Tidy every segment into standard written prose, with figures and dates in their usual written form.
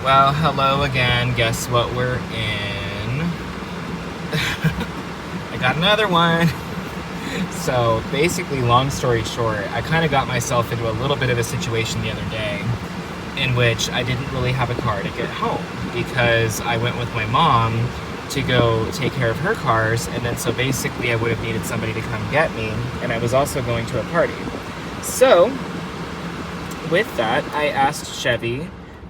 Well, hello again. Guess what we're in? I got another one. So basically, long story short, I kind of got myself into a little bit of a situation the other day in which I didn't really have a car to get home because I went with my mom to go take care of her cars, and then so basically I would have needed somebody to come get me, and I was also going to a party. So with that, I asked Chevy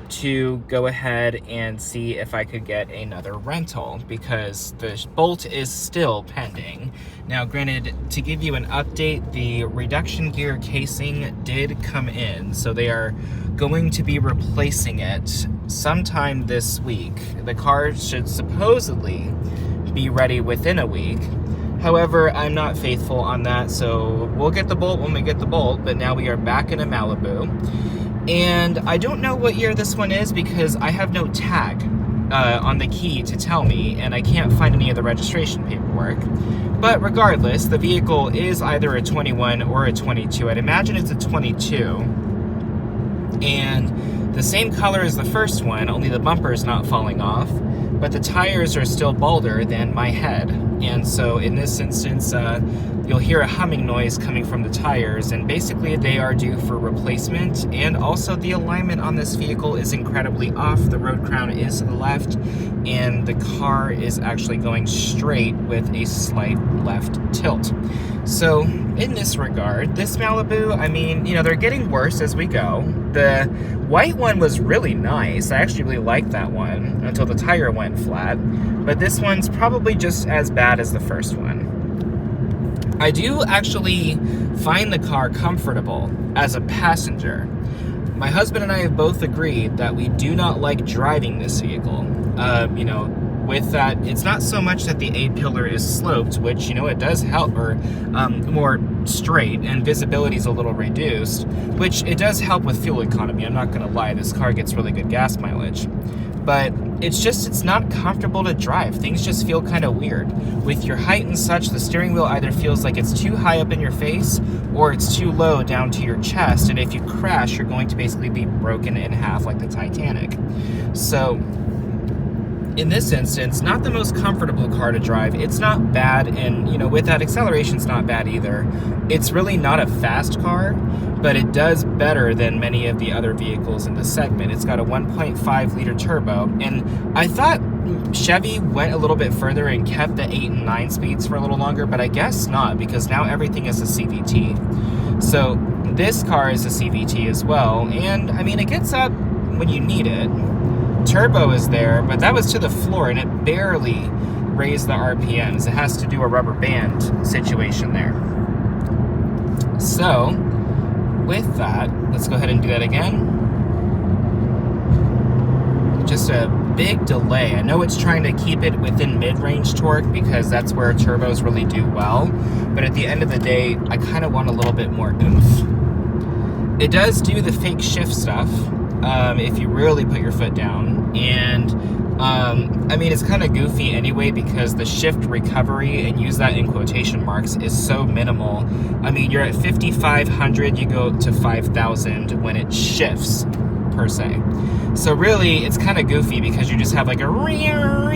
to go ahead and see if I could get another rental because the Bolt is still pending. Now, granted, to give you an update, the reduction gear casing did come in, so they are going to be replacing it sometime this week. The car should supposedly be ready within a week. However, I'm not faithful on that, so we'll get the Bolt when we get the Bolt, but now we are back in a Malibu. And I don't know what year this one is because I have no tag on the key to tell me, and I can't find any of the registration paperwork. But regardless, the vehicle is either a 21 or a 22. I'd imagine it's a 22. And the same color as the first one, only the bumper is not falling off, but the tires are still balder than my head. And so in this instance, you'll hear a humming noise coming from the tires, and basically they are due for replacement. And also the alignment on this vehicle is incredibly off. The road crown is to the left, and the car is actually going straight with a slight left tilt. So in this regard, this Malibu, I mean, they're getting worse as we go. The white one was really nice. I actually really liked that one until the tire went flat. But this one's probably just as bad as the first one. I do actually find the car comfortable as a passenger. My husband and I have both agreed that we do not like driving this vehicle. With that, it's not so much that the A-pillar is sloped, which, it does help, or more straight, and visibility is a little reduced, which it does help with fuel economy. I'm not going to lie, this car gets really good gas mileage. But it's not comfortable to drive. Things just feel kind of weird. With your height and such, the steering wheel either feels like it's too high up in your face or it's too low down to your chest, and if you crash, you're going to basically be broken in half like the Titanic. So in this instance, not the most comfortable car to drive. It's not bad, and with that, acceleration's not bad either. It's really not a fast car, but it does better than many of the other vehicles in the segment. It's got a 1.5 liter turbo, and I thought Chevy went a little bit further and kept the 8 and 9 speeds for a little longer, but I guess not, because now everything is a CVT. So this car is a CVT as well, and it gets up when you need it. Turbo is there, but that was to the floor, and it barely raised the RPMs. It has to do a rubber band situation there. So with that, let's go ahead and do that again. Just a big delay. I know it's trying to keep it within mid-range torque because that's where turbos really do well, but at the end of the day, I kind of want a little bit more oomph. It does do the fake shift stuff if you really put your foot down, and it's kind of goofy anyway because the shift recovery, and use that in quotation marks, is so minimal. You're at 5,500, you go to 5,000 when it shifts, per se. So really, it's kind of goofy because you just have like a rear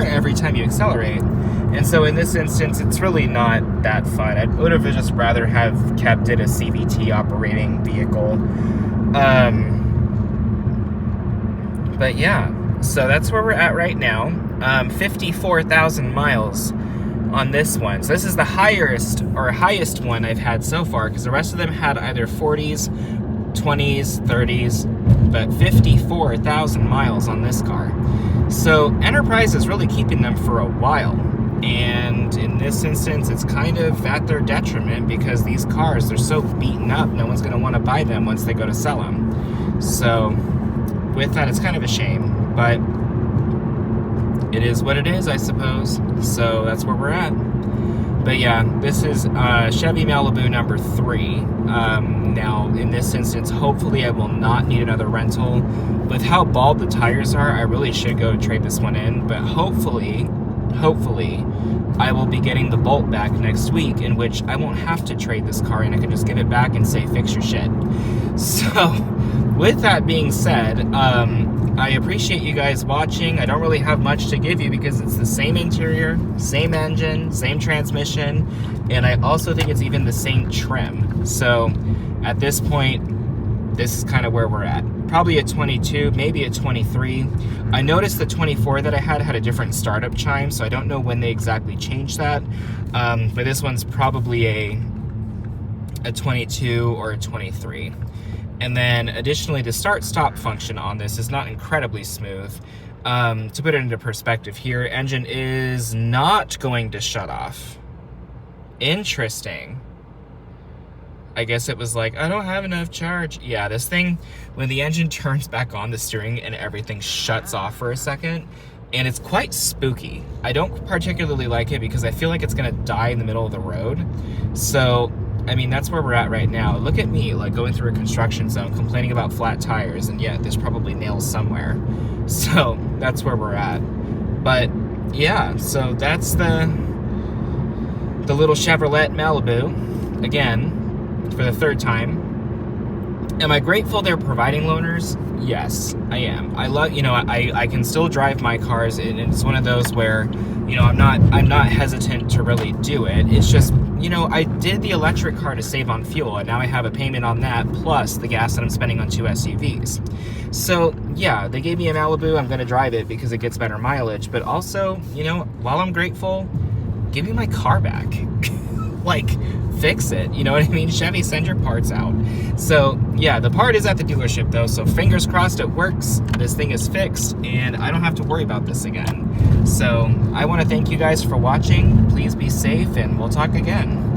every time you accelerate. And so in this instance, it's really not that fun. I would have just rather have kept it a CVT operating vehicle. But yeah, so that's where we're at right now. 54,000 miles on this one. So this is the highest one I've had so far, because the rest of them had either 40s, 20s, 30s, but 54,000 miles on this car. So Enterprise is really keeping them for a while. And in this instance, it's kind of at their detriment because these cars, they're so beaten up, no one's going to want to buy them once they go to sell them. So with that, it's kind of a shame, but it is what it is, I suppose. So that's where we're at. But yeah, this is Chevy Malibu number 3. Now, in this instance, hopefully I will not need another rental. With how bald the tires are, I really should go trade this one in, but hopefully hopefully, I will be getting the Bolt back next week, in which I won't have to trade this car in. I can just give it back and say, fix your shit. So, with that being said, I appreciate you guys watching. I don't really have much to give you because it's the same interior, same engine, same transmission, and I also think it's even the same trim. So, at this point, this is kind of where we're at. Probably a 22, maybe a 23. I noticed the 24 that I had a different startup chime, so I don't know when they exactly changed that. But this one's probably a 22 or a 23. And then additionally, the start-stop function on this is not incredibly smooth. To put it into perspective here, engine is not going to shut off. Interesting. I guess it was like, I don't have enough charge. Yeah, this thing, when the engine turns back on, the steering and everything shuts off for a second, and it's quite spooky. I don't particularly like it because I feel like it's gonna die in the middle of the road. So, I mean, that's where we're at right now. Look at me, like going through a construction zone, complaining about flat tires, and yet there's probably nails somewhere. So, that's where we're at. But, yeah, so that's the little Chevrolet Malibu. Again, for the third time. Am I grateful they're providing loaners? Yes, I am. I love, I can still drive my cars, and it's one of those where, I'm not hesitant to really do it. It's just, I did the electric car to save on fuel, and now I have a payment on that, plus the gas that I'm spending on 2 SUVs. So, yeah, they gave me a Malibu. I'm going to drive it because it gets better mileage, but also, while I'm grateful, give me my car back. Like, fix it, you know what I mean? Chevy, send your parts out. So, yeah, the part is at the dealership, though, so fingers crossed it works. This thing is fixed, and I don't have to worry about this again. So, I want to thank you guys for watching. Please be safe, and we'll talk again.